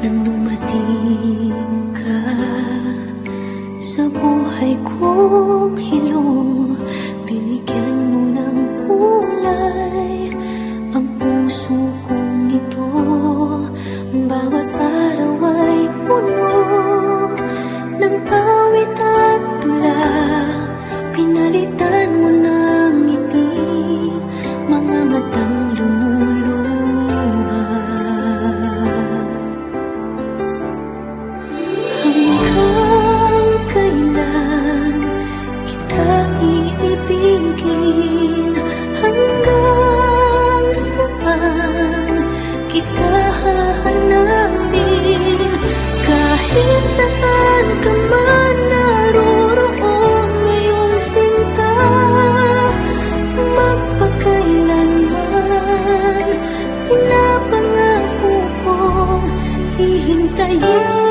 nang dumating ka sa buhay kong hilo. Binigyan mo ng kulay ang puso kong ito. Bawat araw ay puno ng awit at tula. Pinalitan mo ng ngiti mga matang lumuluha. Hanggang kailan kita iibigin? Hanggang saan kita hahanapin? Kahit saan ka man naroroon ngayong sinta, magpakailanman pinapangako kong hihintayin.